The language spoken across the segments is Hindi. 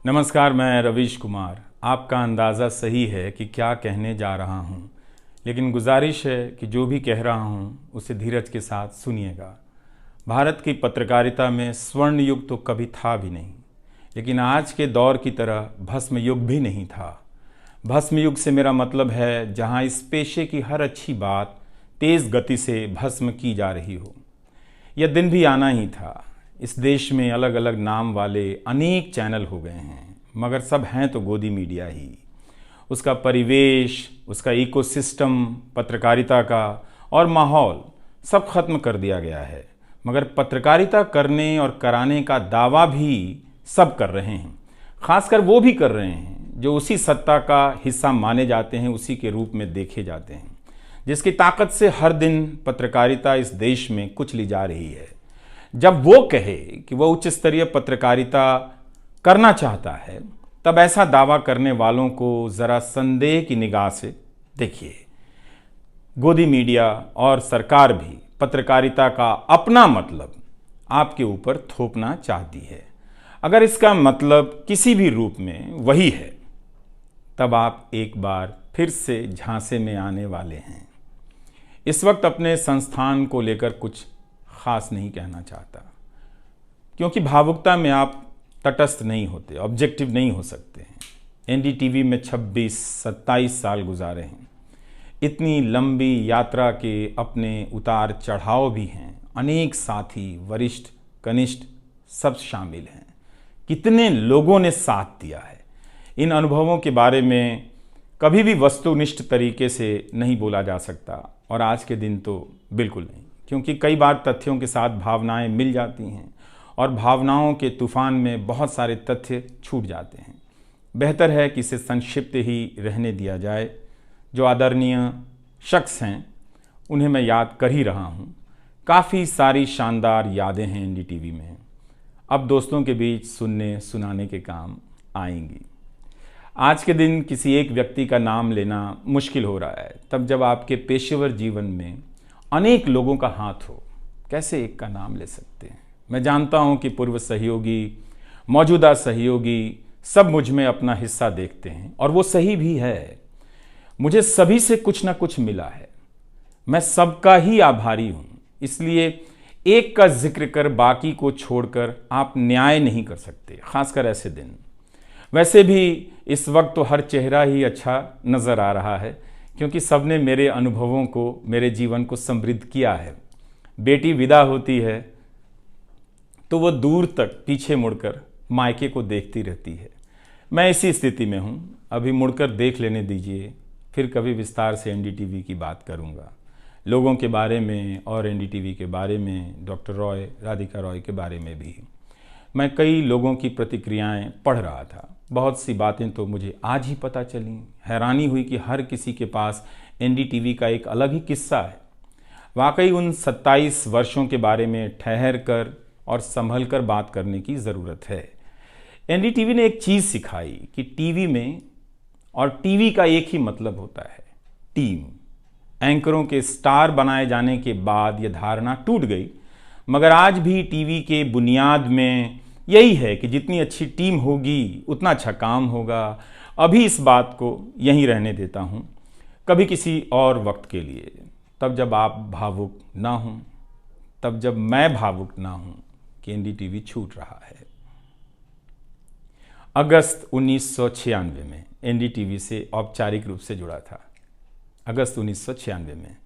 नमस्कार, मैं रवीश कुमार। आपका अंदाज़ा सही है कि क्या कहने जा रहा हूँ, लेकिन गुजारिश है कि जो भी कह रहा हूँ उसे धीरज के साथ सुनिएगा। भारत की पत्रकारिता में स्वर्ण युग तो कभी था भी नहीं, लेकिन आज के दौर की तरह भस्म युग भी नहीं था। भस्म युग से मेरा मतलब है जहाँ इस पेशे की हर अच्छी बात तेज़ गति से भस्म की जा रही हो। यह दिन भी आना ही था। इस देश में अलग अलग नाम वाले अनेक चैनल हो गए हैं, मगर सब हैं तो गोदी मीडिया ही। उसका परिवेश, उसका इकोसिस्टम, पत्रकारिता का और माहौल सब खत्म कर दिया गया है। मगर पत्रकारिता करने और कराने का दावा भी सब कर रहे हैं। खासकर वो भी कर रहे हैं जो उसी सत्ता का हिस्सा माने जाते हैं, उसी के रूप में देखे जाते हैं, जिसकी ताकत से हर दिन पत्रकारिता इस देश में कुचली जा रही है। जब वो कहे कि वह उच्च स्तरीय पत्रकारिता करना चाहता है, तब ऐसा दावा करने वालों को ज़रा संदेह की निगाह से देखिए। गोदी मीडिया और सरकार भी पत्रकारिता का अपना मतलब आपके ऊपर थोपना चाहती है। अगर इसका मतलब किसी भी रूप में वही है, तब आप एक बार फिर से झांसे में आने वाले हैं। इस वक्त अपने संस्थान को लेकर कुछ खास नहीं कहना चाहता, क्योंकि भावुकता में आप तटस्थ नहीं होते, ऑब्जेक्टिव नहीं हो सकते हैं। एनडीटीवी में 26-27 साल गुजारे हैं। इतनी लंबी यात्रा के अपने उतार चढ़ाव भी हैं। अनेक साथी, वरिष्ठ, कनिष्ठ सब शामिल हैं। कितने लोगों ने साथ दिया है। इन अनुभवों के बारे में कभी भी वस्तुनिष्ठ तरीके से नहीं बोला जा सकता, और आज के दिन तो बिल्कुल नहीं, क्योंकि कई बार तथ्यों के साथ भावनाएं मिल जाती हैं और भावनाओं के तूफान में बहुत सारे तथ्य छूट जाते हैं। बेहतर है कि इसे संक्षिप्त ही रहने दिया जाए। जो आदरणीय शख्स हैं उन्हें मैं याद कर ही रहा हूँ। काफ़ी सारी शानदार यादें हैं एनडीटीवी में, अब दोस्तों के बीच सुनने सुनाने के काम आएंगी। आज के दिन किसी एक व्यक्ति का नाम लेना मुश्किल हो रहा है, तब जब आपके पेशेवर जीवन में अनेक लोगों का हाथ हो। कैसे एक का नाम ले सकते हैं? मैं जानता हूं कि पूर्व सहयोगी, मौजूदा सहयोगी सब मुझ में अपना हिस्सा देखते हैं, और वो सही भी है। मुझे सभी से कुछ ना कुछ मिला है। मैं सबका ही आभारी हूं। इसलिए एक का जिक्र कर बाकी को छोड़कर आप न्याय नहीं कर सकते, खासकर ऐसे दिन। वैसे भी इस वक्त तो हर चेहरा ही अच्छा नज़र आ रहा है, क्योंकि सबने मेरे अनुभवों को, मेरे जीवन को समृद्ध किया है। बेटी विदा होती है तो वो दूर तक पीछे मुड़कर मायके को देखती रहती है। मैं इसी स्थिति में हूँ। अभी मुड़कर देख लेने दीजिए, फिर कभी विस्तार से एनडीटीवी की बात करूँगा, लोगों के बारे में और एनडीटीवी के बारे में, डॉक्टर रॉय, राधिका रॉय के बारे में भी। मैं कई लोगों की प्रतिक्रियाएं पढ़ रहा था। बहुत सी बातें तो मुझे आज ही पता चली। हैरानी हुई कि हर किसी के पास एनडीटीवी का एक अलग ही किस्सा है। वाकई उन 27 वर्षों के बारे में ठहर कर और संभल कर बात करने की ज़रूरत है। एनडीटीवी ने एक चीज़ सिखाई कि टीवी में और टीवी का एक ही मतलब होता है, टीम। एंकरों के स्टार बनाए जाने के बाद यह धारणा टूट गई, मगर आज भी टीवी के बुनियाद में यही है कि जितनी अच्छी टीम होगी उतना अच्छा काम होगा। अभी इस बात को यहीं रहने देता हूँ, कभी किसी और वक्त के लिए, तब जब आप भावुक ना हों, तब जब मैं भावुक ना हूँ कि एनडीटीवी छूट रहा है। अगस्त 1996 में एनडीटीवी से औपचारिक रूप से जुड़ा था। अगस्त 1996 में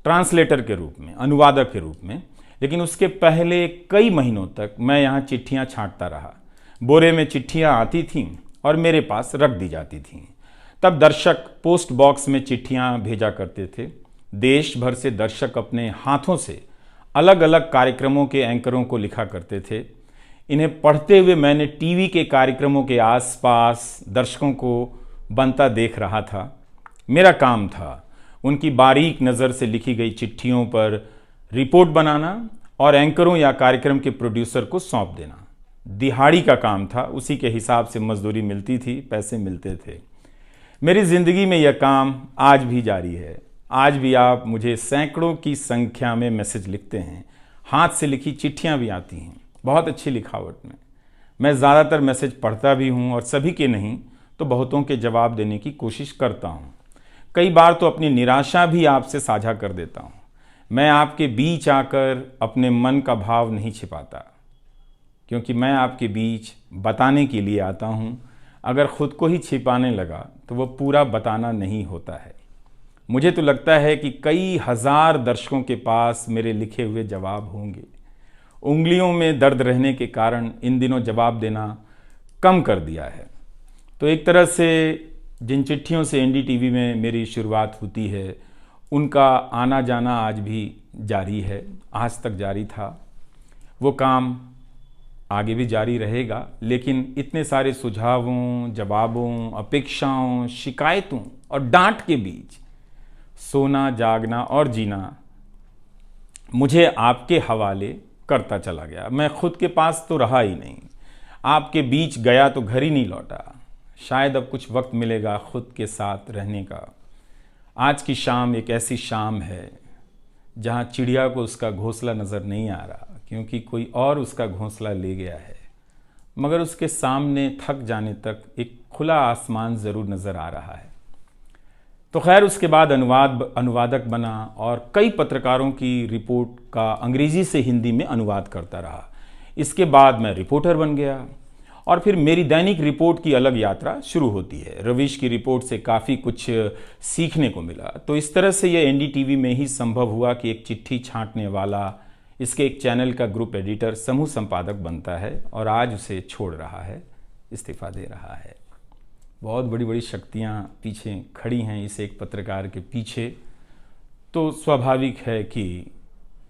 ट्रांसलेटर के रूप में, अनुवादक के रूप में। लेकिन उसके पहले कई महीनों तक मैं यहाँ चिट्ठियाँ छांटता रहा। बोरे में चिट्ठियाँ आती थीं और मेरे पास रख दी जाती थीं। तब दर्शक पोस्ट बॉक्स में चिट्ठियाँ भेजा करते थे। देश भर से दर्शक अपने हाथों से अलग अलग कार्यक्रमों के एंकरों को लिखा करते थे। इन्हें पढ़ते हुए मैंने टीवी के कार्यक्रमों के आसपास दर्शकों को बनता देख रहा था। मेरा काम था उनकी बारीक नज़र से लिखी गई चिट्ठियों पर रिपोर्ट बनाना और एंकरों या कार्यक्रम के प्रोड्यूसर को सौंप देना। दिहाड़ी का काम था, उसी के हिसाब से मजदूरी मिलती थी, पैसे मिलते थे। मेरी ज़िंदगी में यह काम आज भी जारी है। आज भी आप मुझे सैकड़ों की संख्या में मैसेज लिखते हैं, हाथ से लिखी चिट्ठियां भी आती हैं, बहुत अच्छी लिखावट में। मैं ज़्यादातर मैसेज पढ़ता भी हूँ और सभी के नहीं तो बहुतों के जवाब देने की कोशिश करता हूँ। कई बार तो अपनी निराशा भी आपसे साझा कर देता हूँ। मैं आपके बीच आकर अपने मन का भाव नहीं छिपाता, क्योंकि मैं आपके बीच बताने के लिए आता हूँ। अगर खुद को ही छिपाने लगा तो वो पूरा बताना नहीं होता है। मुझे तो लगता है कि कई हजार दर्शकों के पास मेरे लिखे हुए जवाब होंगे। उंगलियों में दर्द रहने के कारण इन दिनों जवाब देना कम कर दिया है। तो एक तरह से जिन चिट्ठियों से एनडीटीवी में मेरी शुरुआत होती है, उनका आना जाना आज भी जारी है, आज तक जारी था। वो काम आगे भी जारी रहेगा, लेकिन इतने सारे सुझावों, जवाबों, अपेक्षाओं, शिकायतों और डांट के बीच सोना, जागना और जीना मुझे आपके हवाले करता चला गया। मैं खुद के पास तो रहा ही नहीं, आपके बीच गया तो घर ही नहीं लौटा। शायद अब कुछ वक्त मिलेगा खुद के साथ रहने का। आज की शाम एक ऐसी शाम है जहां चिड़िया को उसका घोंसला नज़र नहीं आ रहा, क्योंकि कोई और उसका घोंसला ले गया है, मगर उसके सामने थक जाने तक एक खुला आसमान ज़रूर नज़र आ रहा है। तो खैर, उसके बाद अनुवादक बना और कई पत्रकारों की रिपोर्ट का अंग्रेज़ी से हिंदी में अनुवाद करता रहा। इसके बाद मैं रिपोर्टर बन गया और फिर मेरी दैनिक रिपोर्ट की अलग यात्रा शुरू होती है। रवीश की रिपोर्ट से काफ़ी कुछ सीखने को मिला। तो इस तरह से ये एनडीटीवी में ही संभव हुआ कि एक चिट्ठी छांटने वाला इसके एक चैनल का ग्रुप एडिटर समूह संपादक बनता है और आज उसे छोड़ रहा है, इस्तीफा दे रहा है। बहुत बड़ी बड़ी शक्तियाँ पीछे खड़ी हैं इस एक पत्रकार के पीछे। तो स्वाभाविक है कि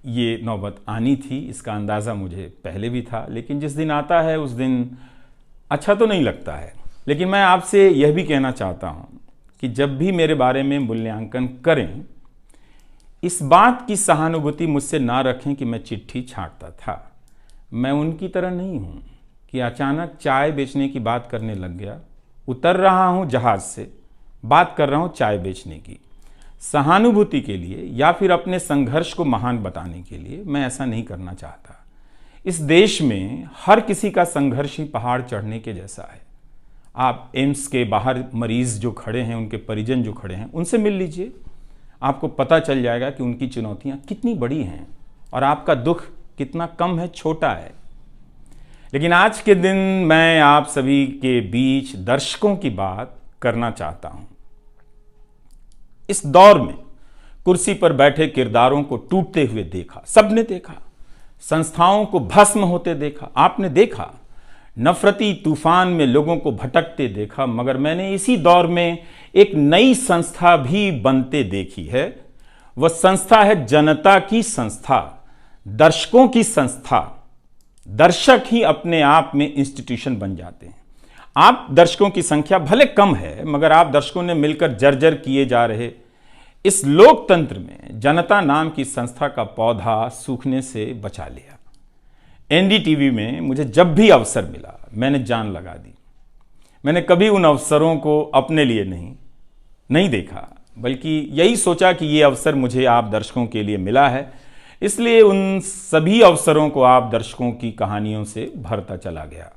ये नौबत आनी थी, इसका अंदाज़ा मुझे पहले भी था। लेकिन जिस दिन आता है उस दिन अच्छा तो नहीं लगता है। लेकिन मैं आपसे यह भी कहना चाहता हूँ कि जब भी मेरे बारे में मूल्यांकन करें, इस बात की सहानुभूति मुझसे ना रखें कि मैं चिट्ठी छांटता था। मैं उनकी तरह नहीं हूँ कि अचानक चाय बेचने की बात करने लग गया। उतर रहा हूँ जहाज़ से, बात कर रहा हूँ चाय बेचने की। सहानुभूति के लिए या फिर अपने संघर्ष को महान बताने के लिए मैं ऐसा नहीं करना चाहता। इस देश में हर किसी का संघर्ष ही पहाड़ चढ़ने के जैसा है। आप एम्स के बाहर मरीज जो खड़े हैं, उनके परिजन जो खड़े हैं, उनसे मिल लीजिए। आपको पता चल जाएगा कि उनकी चुनौतियां कितनी बड़ी हैं और आपका दुख कितना कम है, छोटा है। लेकिन आज के दिन मैं आप सभी के बीच दर्शकों की बात करना चाहता हूं। इस दौर में कुर्सी पर बैठे किरदारों को टूटते हुए देखा, सबने देखा। संस्थाओं को भस्म होते देखा, आपने देखा। नफरती तूफान में लोगों को भटकते देखा, मगर मैंने इसी दौर में एक नई संस्था भी बनते देखी है। वह संस्था है जनता की संस्था, दर्शकों की संस्था। दर्शक ही अपने आप में इंस्टीट्यूशन बन जाते हैं। आप दर्शकों की संख्या भले कम है, मगर आप दर्शकों ने मिलकर जर्जर किए जा रहे इस लोकतंत्र में जनता नाम की संस्था का पौधा सूखने से बचा लिया। एनडीटीवी में मुझे जब भी अवसर मिला मैंने जान लगा दी। मैंने कभी उन अवसरों को अपने लिए नहीं देखा, बल्कि यही सोचा कि ये अवसर मुझे आप दर्शकों के लिए मिला है, इसलिए उन सभी अवसरों को आप दर्शकों की कहानियों से भरता चला गया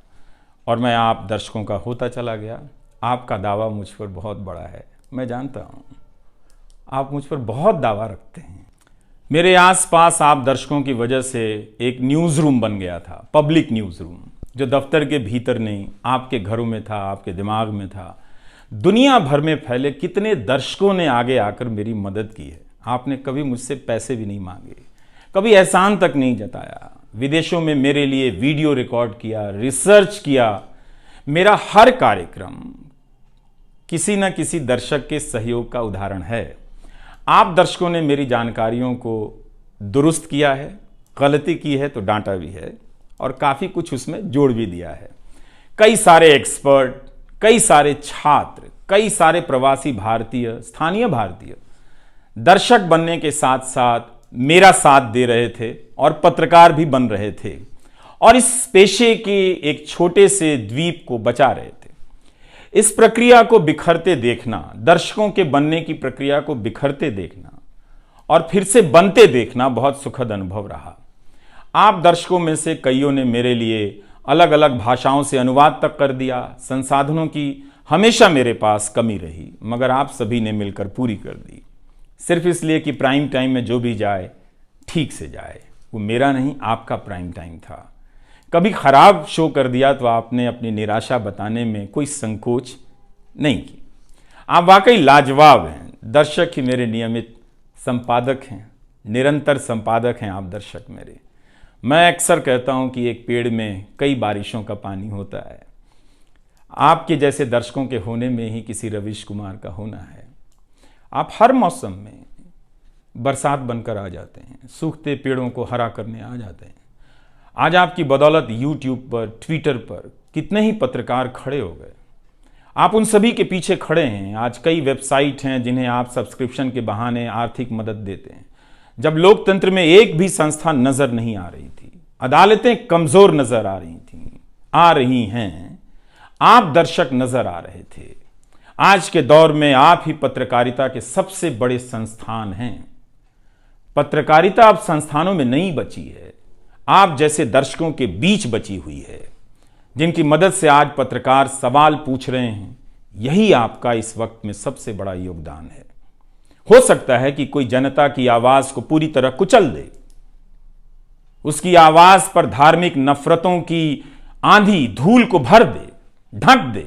और मैं आप दर्शकों का होता चला गया। आपका दावा मुझ पर बहुत बड़ा है, मैं जानता हूँ। आप मुझ पर बहुत दावा रखते हैं। मेरे आसपास आप दर्शकों की वजह से एक न्यूज़ रूम बन गया था, पब्लिक न्यूज़ रूम, जो दफ्तर के भीतर नहीं, आपके घरों में था, आपके दिमाग में था। दुनिया भर में फैले कितने दर्शकों ने आगे आकर मेरी मदद की है। आपने कभी मुझसे पैसे भी नहीं मांगे, कभी एहसान तक नहीं जताया। विदेशों में मेरे लिए वीडियो रिकॉर्ड किया, रिसर्च किया। मेरा हर कार्यक्रम किसी न किसी दर्शक के सहयोग का उदाहरण है। आप दर्शकों ने मेरी जानकारियों को दुरुस्त किया है, गलती की है तो डांटा भी है और काफ़ी कुछ उसमें जोड़ भी दिया है। कई सारे एक्सपर्ट, कई सारे छात्र, कई सारे प्रवासी भारतीय, स्थानीय भारतीय दर्शक बनने के साथ साथ मेरा साथ दे रहे थे और पत्रकार भी बन रहे थे और इस पेशे के एक छोटे से द्वीप को बचा रहे थे। इस प्रक्रिया को बिखरते देखना, दर्शकों के बनने की प्रक्रिया को बिखरते देखना और फिर से बनते देखना बहुत सुखद अनुभव रहा। आप दर्शकों में से कईयों ने मेरे लिए अलग अलग भाषाओं से अनुवाद तक कर दिया। संसाधनों की हमेशा मेरे पास कमी रही, मगर आप सभी ने मिलकर पूरी कर दी, सिर्फ इसलिए कि प्राइम टाइम में जो भी जाए ठीक से जाए। वो मेरा नहीं, आपका प्राइम टाइम था। कभी खराब शो कर दिया तो आपने अपनी निराशा बताने में कोई संकोच नहीं की। आप वाकई लाजवाब हैं। दर्शक ही मेरे नियमित संपादक हैं, निरंतर संपादक हैं आप दर्शक मेरे। मैं अक्सर कहता हूं कि एक पेड़ में कई बारिशों का पानी होता है। आपके जैसे दर्शकों के होने में ही किसी रवीश कुमार का होना है। आप हर मौसम में बरसात बनकर आ जाते हैं, सूखते पेड़ों को हरा करने आ जाते हैं। आज आपकी बदौलत यूट्यूब पर, ट्विटर पर कितने ही पत्रकार खड़े हो गए। आप उन सभी के पीछे खड़े हैं। आज कई वेबसाइट हैं जिन्हें आप सब्सक्रिप्शन के बहाने आर्थिक मदद देते हैं। जब लोकतंत्र में एक भी संस्था नजर नहीं आ रही थी, अदालतें कमजोर नजर आ रही थी, आ रही हैं, आप दर्शक नजर आ रहे थे। आज के दौर में आप ही पत्रकारिता के सबसे बड़े संस्थान हैं। पत्रकारिता अब संस्थानों में नहीं बची है, आप जैसे दर्शकों के बीच बची हुई है, जिनकी मदद से आज पत्रकार सवाल पूछ रहे हैं। यही आपका इस वक्त में सबसे बड़ा योगदान है। हो सकता है कि कोई जनता की आवाज को पूरी तरह कुचल दे, उसकी आवाज पर धार्मिक नफरतों की आंधी धूल को भर दे, ढक दे,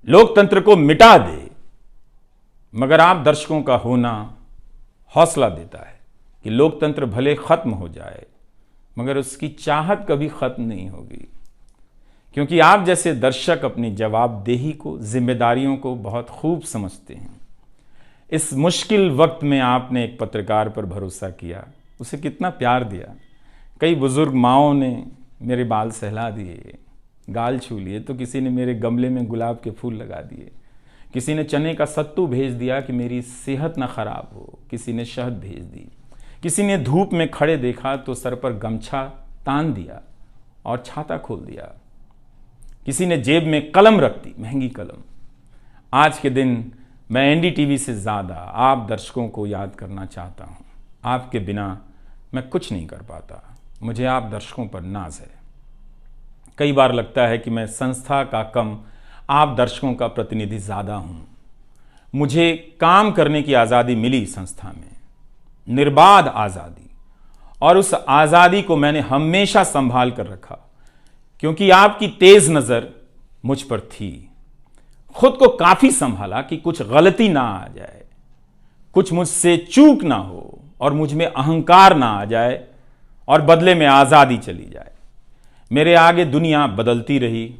लोकतंत्र को मिटा दे, मगर आप दर्शकों का होना हौसला देता है कि लोकतंत्र भले खत्म हो जाए, मगर उसकी चाहत कभी खत्म नहीं होगी, क्योंकि आप जैसे दर्शक अपनी जवाबदेही को, जिम्मेदारियों को बहुत खूब समझते हैं। इस मुश्किल वक्त में आपने एक पत्रकार पर भरोसा किया, उसे कितना प्यार दिया। कई बुजुर्ग माओं ने मेरे बाल सहला दिए, गाल छू लिए, तो किसी ने मेरे गमले में गुलाब के फूल लगा दिए, किसी ने चने का सत्तू भेज दिया कि मेरी सेहत ना खराब हो, किसी ने शहद भेज दी, किसी ने धूप में खड़े देखा तो सर पर गमछा तान दिया और छाता खोल दिया, किसी ने जेब में कलम रख दी, महंगी कलम। आज के दिन मैं एनडीटीवी से ज़्यादा आप दर्शकों को याद करना चाहता हूँ। आपके बिना मैं कुछ नहीं कर पाता। मुझे आप दर्शकों पर नाज है। कई बार लगता है कि मैं संस्था का कम, आप दर्शकों का प्रतिनिधि ज़्यादा हूँ। मुझे काम करने की आज़ादी मिली संस्था में, निर्बाध आज़ादी, और उस आज़ादी को मैंने हमेशा संभाल कर रखा, क्योंकि आपकी तेज नज़र मुझ पर थी। खुद को काफ़ी संभाला कि कुछ गलती ना आ जाए, कुछ मुझसे चूक ना हो और मुझ में अहंकार ना आ जाए और बदले में आज़ादी चली जाए। मेरे आगे दुनिया बदलती रही,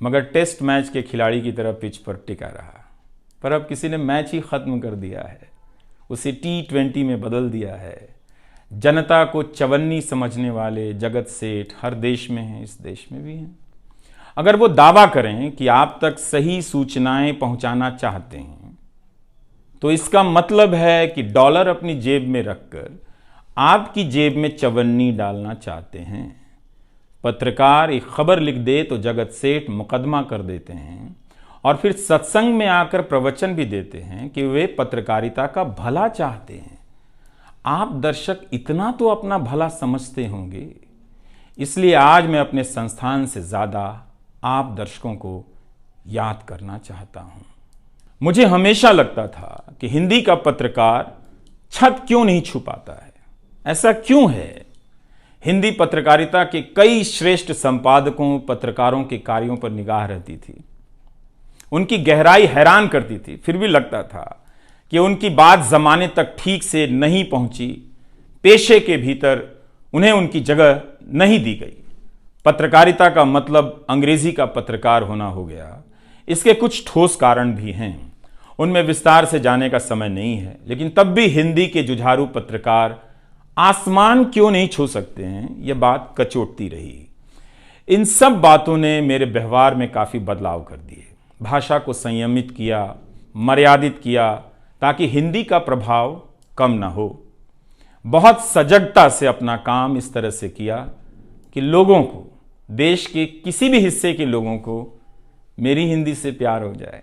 मगर टेस्ट मैच के खिलाड़ी की तरह पिच पर टिका रहा। पर अब किसी ने मैच ही ख़त्म कर दिया है, उसे T20 में बदल दिया है। जनता को चवन्नी समझने वाले जगत सेठ हर देश में हैं, इस देश में भी हैं। अगर वो दावा करें कि आप तक सही सूचनाएं पहुंचाना चाहते हैं, तो इसका मतलब है कि डॉलर अपनी जेब में रखकर आपकी जेब में चवन्नी डालना चाहते हैं। पत्रकार एक खबर लिख दे तो जगत सेठ मुकदमा कर देते हैं और फिर सत्संग में आकर प्रवचन भी देते हैं कि वे पत्रकारिता का भला चाहते हैं। आप दर्शक इतना तो अपना भला समझते होंगे, इसलिए आज मैं अपने संस्थान से ज़्यादा आप दर्शकों को याद करना चाहता हूं। मुझे हमेशा लगता था कि हिंदी का पत्रकार छत क्यों नहीं छू पाता है। ऐसा क्यों है? हिंदी पत्रकारिता के कई श्रेष्ठ संपादकों, पत्रकारों के कार्यों पर निगाह रहती थी, उनकी गहराई हैरान करती थी। फिर भी लगता था कि उनकी बात जमाने तक ठीक से नहीं पहुंची, पेशे के भीतर उन्हें उनकी जगह नहीं दी गई। पत्रकारिता का मतलब अंग्रेजी का पत्रकार होना हो गया। इसके कुछ ठोस कारण भी हैं, उनमें विस्तार से जाने का समय नहीं है, लेकिन तब भी हिंदी के जुझारू पत्रकार आसमान क्यों नहीं छू सकते हैं, यह बात कचोटती रही। इन सब बातों ने मेरे व्यवहार में काफ़ी बदलाव कर दिए। भाषा को संयमित किया, मर्यादित किया, ताकि हिंदी का प्रभाव कम ना हो। बहुत सजगता से अपना काम इस तरह से किया कि लोगों को, देश के किसी भी हिस्से के लोगों को मेरी हिंदी से प्यार हो जाए।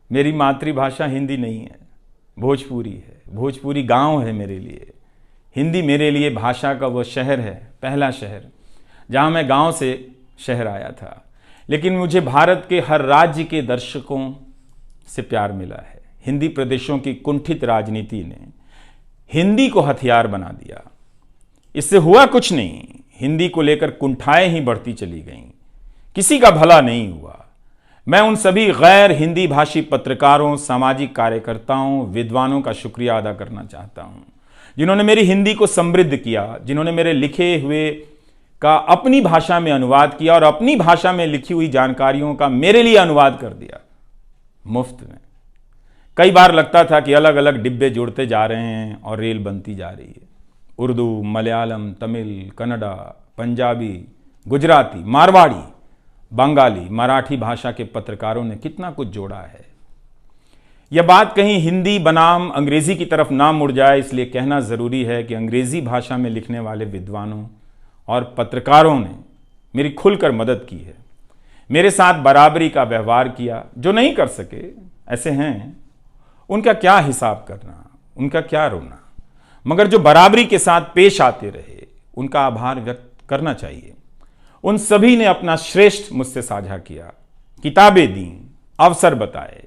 मेरी मातृभाषा हिंदी नहीं है, भोजपुरी है। भोजपुरी गांव है मेरे लिए। हिंदी मेरे लिए भाषा का वो शहर है, पहला शहर, जहां मैं गांव से शहर आया था, लेकिन मुझे भारत के हर राज्य के दर्शकों से प्यार मिला है। हिंदी प्रदेशों की कुंठित राजनीति ने हिंदी को हथियार बना दिया। इससे हुआ कुछ नहीं, हिंदी को लेकर कुंठाएं ही बढ़ती चली गईं, किसी का भला नहीं हुआ। मैं उन सभी गैर हिंदी भाषी पत्रकारों, सामाजिक कार्यकर्ताओं, विद्वानों का शुक्रिया अदा करना चाहता हूं, जिन्होंने मेरी हिंदी को समृद्ध किया, जिन्होंने मेरे लिखे हुए का अपनी भाषा में अनुवाद किया और अपनी भाषा में लिखी हुई जानकारियों का मेरे लिए अनुवाद कर दिया मुफ्त में। कई बार लगता था कि अलग अलग डिब्बे जुड़ते जा रहे हैं और रेल बनती जा रही है। उर्दू, मलयालम, तमिल, कन्नड़ा, पंजाबी, गुजराती, मारवाड़ी, बंगाली, मराठी भाषा के पत्रकारों ने कितना कुछ जोड़ा है। यह बात कहीं हिंदी बनाम अंग्रेजी की तरफ ना मुड़ जाए, इसलिए कहना जरूरी है कि अंग्रेजी भाषा में लिखने वाले विद्वानों और पत्रकारों ने मेरी खुलकर मदद की है, मेरे साथ बराबरी का व्यवहार किया। जो नहीं कर सके, ऐसे हैं, उनका क्या हिसाब करना, उनका क्या रोना, मगर जो बराबरी के साथ पेश आते रहे, उनका आभार व्यक्त करना चाहिए। उन सभी ने अपना श्रेष्ठ मुझसे साझा किया, किताबें दी, अवसर बताए,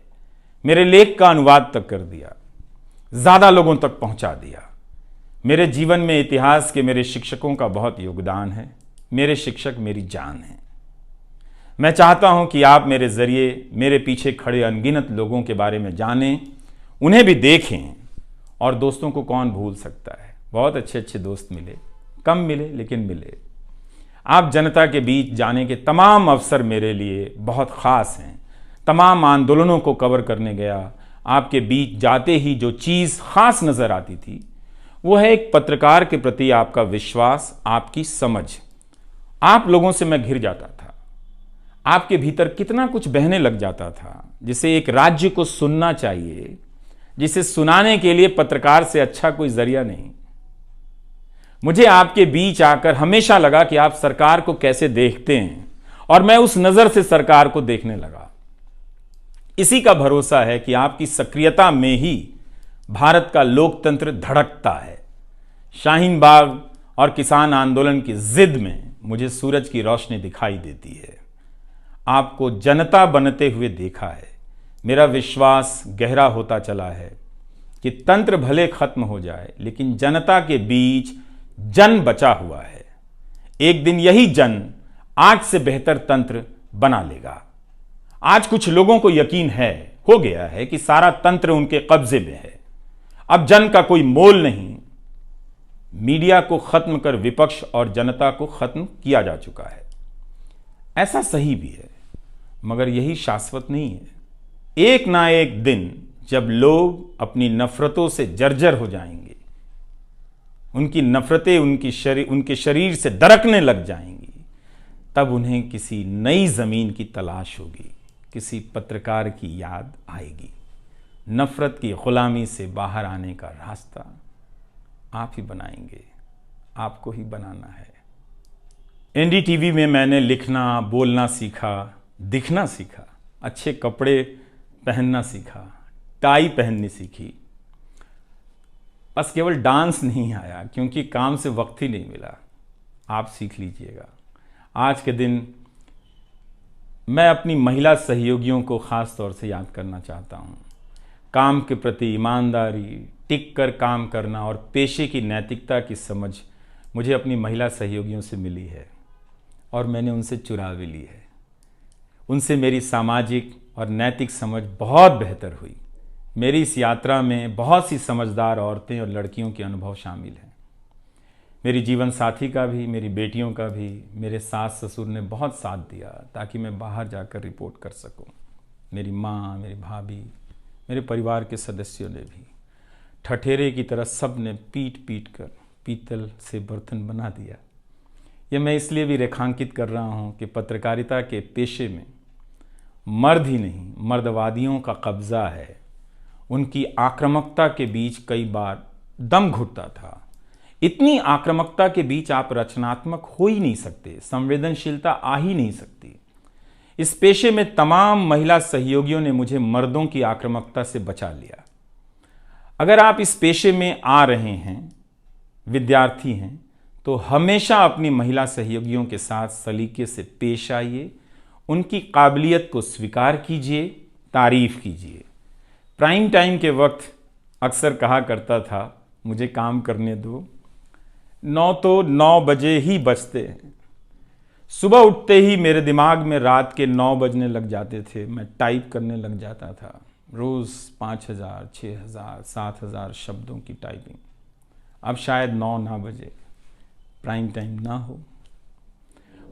मेरे लेख का अनुवाद तक कर दिया, ज्यादा लोगों तक पहुंचा दिया। मेरे जीवन में इतिहास के मेरे शिक्षकों का बहुत योगदान है। मेरे शिक्षक मेरी जान है। मैं चाहता हूं कि आप मेरे जरिए मेरे पीछे खड़े अनगिनत लोगों के बारे में जानें, उन्हें भी देखें। और दोस्तों को कौन भूल सकता है, बहुत अच्छे अच्छे दोस्त मिले, कम मिले लेकिन मिले। आप जनता के बीच जाने के तमाम अवसर मेरे लिए बहुत खास हैं। तमाम आंदोलनों को कवर करने गया, आपके बीच जाते ही जो चीज़ खास नज़र आती थी वो है एक पत्रकार के प्रति आपका विश्वास, आपकी समझ। आप लोगों से मैं घिर जाता था। आपके भीतर कितना कुछ बहने लग जाता था, जिसे एक राज्य को सुनना चाहिए, जिसे सुनाने के लिए पत्रकार से अच्छा कोई जरिया नहीं। मुझे आपके बीच आकर हमेशा लगा कि आप सरकार को कैसे देखते हैं, और मैं उस नजर से सरकार को देखने लगा। इसी का भरोसा है कि आपकी सक्रियता में ही भारत का लोकतंत्र धड़कता है। शाहीन बाग और किसान आंदोलन की जिद में मुझे सूरज की रोशनी दिखाई देती है। आपको जनता बनते हुए देखा है। मेरा विश्वास गहरा होता चला है कि तंत्र भले खत्म हो जाए, लेकिन जनता के बीच जन बचा हुआ है। एक दिन यही जन आज से बेहतर तंत्र बना लेगा। आज कुछ लोगों को यकीन हो गया है कि सारा तंत्र उनके कब्जे में है। अब जन का कोई मोल नहीं। मीडिया को खत्म कर विपक्ष और जनता को खत्म किया जा चुका है। ऐसा सही भी है, मगर यही शाश्वत नहीं है। एक ना एक दिन जब लोग अपनी नफरतों से जर्जर हो जाएंगे, उनकी नफरतें उनके शरीर से दरकने लग जाएंगी, तब उन्हें किसी नई जमीन की तलाश होगी, किसी पत्रकार की याद आएगी। नफरत की गुलामी से बाहर आने का रास्ता आप ही बनाएंगे, आपको ही बनाना है। एनडीटीवी में मैंने लिखना, बोलना सीखा, दिखना सीखा, अच्छे कपड़े पहनना सीखा, टाई पहननी सीखी। बस केवल डांस नहीं आया, क्योंकि काम से वक्त ही नहीं मिला। आप सीख लीजिएगा। आज के दिन मैं अपनी महिला सहयोगियों को खास तौर से याद करना चाहता हूँ। काम के प्रति ईमानदारी, टिक कर काम करना और पेशे की नैतिकता की समझ मुझे अपनी महिला सहयोगियों से मिली है, और मैंने उनसे चुरा भी ली है। उनसे मेरी सामाजिक और नैतिक समझ बहुत बेहतर हुई। मेरी इस यात्रा में बहुत सी समझदार औरतें और लड़कियों के अनुभव शामिल हैं। मेरी जीवन साथी का भी, मेरी बेटियों का भी, मेरे सास ससुर ने बहुत साथ दिया ताकि मैं बाहर जाकर रिपोर्ट कर सकूं। मेरी माँ, मेरी भाभी, मेरे परिवार के सदस्यों ने भी ठठेरे की तरह सब ने पीट पीट कर पीतल से बर्तन बना दिया। ये मैं इसलिए भी रेखांकित कर रहा हूँ कि पत्रकारिता के पेशे में मर्द ही नहीं, मर्दवादियों का कब्जा है। उनकी आक्रामकता के बीच कई बार दम घुटता था। इतनी आक्रामकता के बीच आप रचनात्मक हो ही नहीं सकते, संवेदनशीलता आ ही नहीं सकती। इस पेशे में तमाम महिला सहयोगियों ने मुझे मर्दों की आक्रामकता से बचा लिया। अगर आप इस पेशे में आ रहे हैं, विद्यार्थी हैं, तो हमेशा अपनी महिला सहयोगियों के साथ सलीके से पेश आइए, उनकी काबिलियत को स्वीकार कीजिए, तारीफ कीजिए। प्राइम टाइम के वक्त अक्सर कहा करता था, मुझे काम करने दो, 9 बजे ही बजते हैं। सुबह उठते ही मेरे दिमाग में रात के 9 बजने लग जाते थे। मैं टाइप करने लग जाता था, रोज़ 5,000, 6,000, 7,000 शब्दों की टाइपिंग। अब शायद 9 ना बजे, प्राइम टाइम ना हो।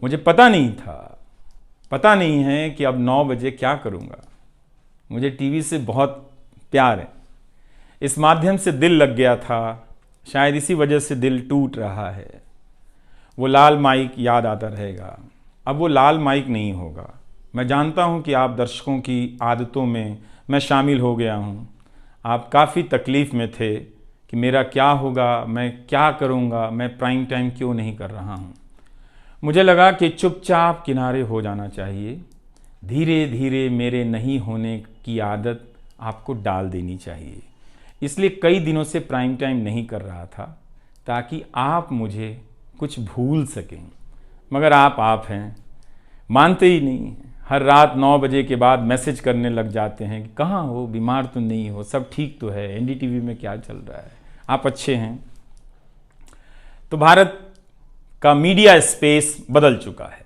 मुझे पता नहीं था, पता नहीं है कि अब 9 बजे क्या करूँगा। मुझे टीवी से बहुत प्यार है, इस माध्यम से दिल लग गया था, शायद इसी वजह से दिल टूट रहा है। वो लाल माइक याद आता रहेगा, अब वो लाल माइक नहीं होगा। मैं जानता हूँ कि आप दर्शकों की आदतों में मैं शामिल हो गया हूँ। आप काफ़ी तकलीफ़ में थे कि मेरा क्या होगा, मैं क्या करूँगा, मैं प्राइम टाइम क्यों नहीं कर रहा हूँ। मुझे लगा कि चुपचाप किनारे हो जाना चाहिए, धीरे धीरे मेरे नहीं होने की आदत आपको डाल देनी चाहिए। इसलिए कई दिनों से प्राइम टाइम नहीं कर रहा था, ताकि आप मुझे कुछ भूल सकें। मगर आप हैं, मानते ही नहीं। हर रात 9 बजे के बाद मैसेज करने लग जाते हैं कि कहाँ हो, बीमार तो नहीं हो, सब ठीक तो है, एनडीटीवी में क्या चल रहा है, आप अच्छे हैं। तो भारत का मीडिया स्पेस बदल चुका है।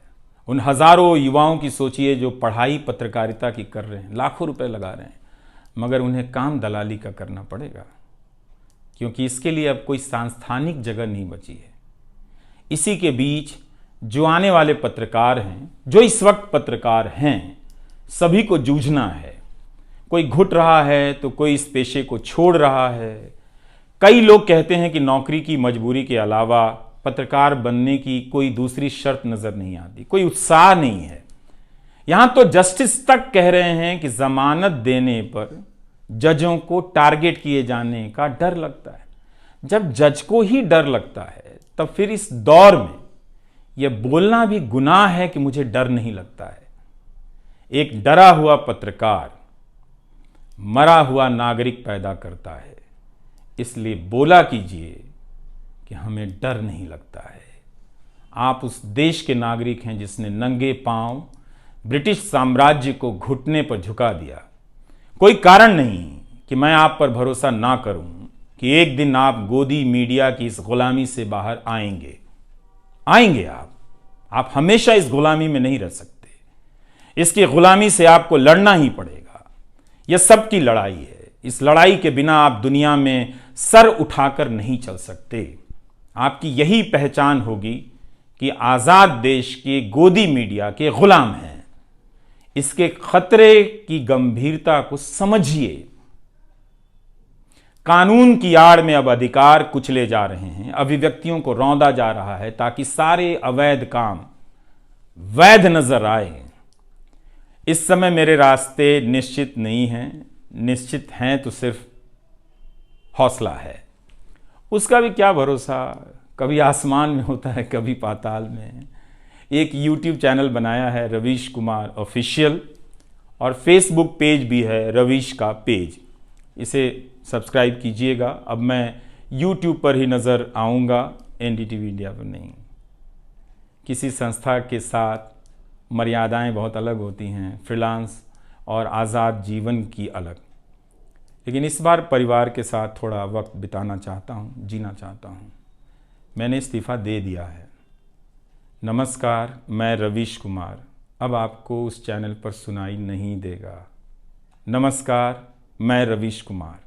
उन हज़ारों युवाओं की सोचिए जो पढ़ाई पत्रकारिता की कर रहे हैं, लाखों रुपए लगा रहे हैं, मगर उन्हें काम दलाली का करना पड़ेगा, क्योंकि इसके लिए अब कोई सांस्थानिक जगह नहीं बची है। इसी के बीच जो आने वाले पत्रकार हैं, जो इस वक्त पत्रकार हैं, सभी को जूझना है। कोई घुट रहा है तो कोई इस पेशे को छोड़ रहा है। कई लोग कहते हैं कि नौकरी की मजबूरी के अलावा पत्रकार बनने की कोई दूसरी शर्त नजर नहीं आती, कोई उत्साह नहीं है। यहां तो जस्टिस तक कह रहे हैं कि जमानत देने पर जजों को टारगेट किए जाने का डर लगता है। जब जज को ही डर लगता है, तब फिर इस दौर में यह बोलना भी गुनाह है कि मुझे डर नहीं लगता है। एक डरा हुआ पत्रकार मरा हुआ नागरिक पैदा करता है। इसलिए बोला कीजिए कि हमें डर नहीं लगता है। आप उस देश के नागरिक हैं जिसने नंगे पांव ब्रिटिश साम्राज्य को घुटने पर झुका दिया। कोई कारण नहीं कि मैं आप पर भरोसा ना करूं कि एक दिन आप गोदी मीडिया की इस गुलामी से बाहर आएंगे। आप हमेशा इस गुलामी में नहीं रह सकते। इसकी गुलामी से आपको लड़ना ही पड़ेगा। यह सबकी लड़ाई है। इस लड़ाई के बिना आप दुनिया में सर उठाकर नहीं चल सकते। आपकी यही पहचान होगी कि आजाद देश के गोदी मीडिया के गुलाम हैं। इसके खतरे की गंभीरता को समझिए। कानून की आड़ में अब अधिकार कुचले जा रहे हैं, अभिव्यक्तियों को रौंदा जा रहा है, ताकि सारे अवैध काम वैध नजर आए। इस समय मेरे रास्ते निश्चित नहीं हैं, निश्चित हैं तो सिर्फ हौसला है। उसका भी क्या भरोसा, कभी आसमान में होता है, कभी पाताल में। एक YouTube चैनल बनाया है रवीश कुमार ऑफिशियल, और फेसबुक पेज भी है रवीश का पेज। इसे सब्सक्राइब कीजिएगा। अब मैं YouTube पर ही नज़र आऊँगा, एनडीटीवी इंडिया पर नहीं। किसी संस्था के साथ मर्यादाएं बहुत अलग होती हैं, फ्रीलांस और आज़ाद जीवन की अलग। लेकिन इस बार परिवार के साथ थोड़ा वक्त बिताना चाहता हूँ, जीना चाहता हूँ। मैंने इस्तीफ़ा दे दिया है। नमस्कार, मैं रवीश कुमार अब आपको उस चैनल पर सुनाई नहीं देगा। नमस्कार, मैं रवीश कुमार।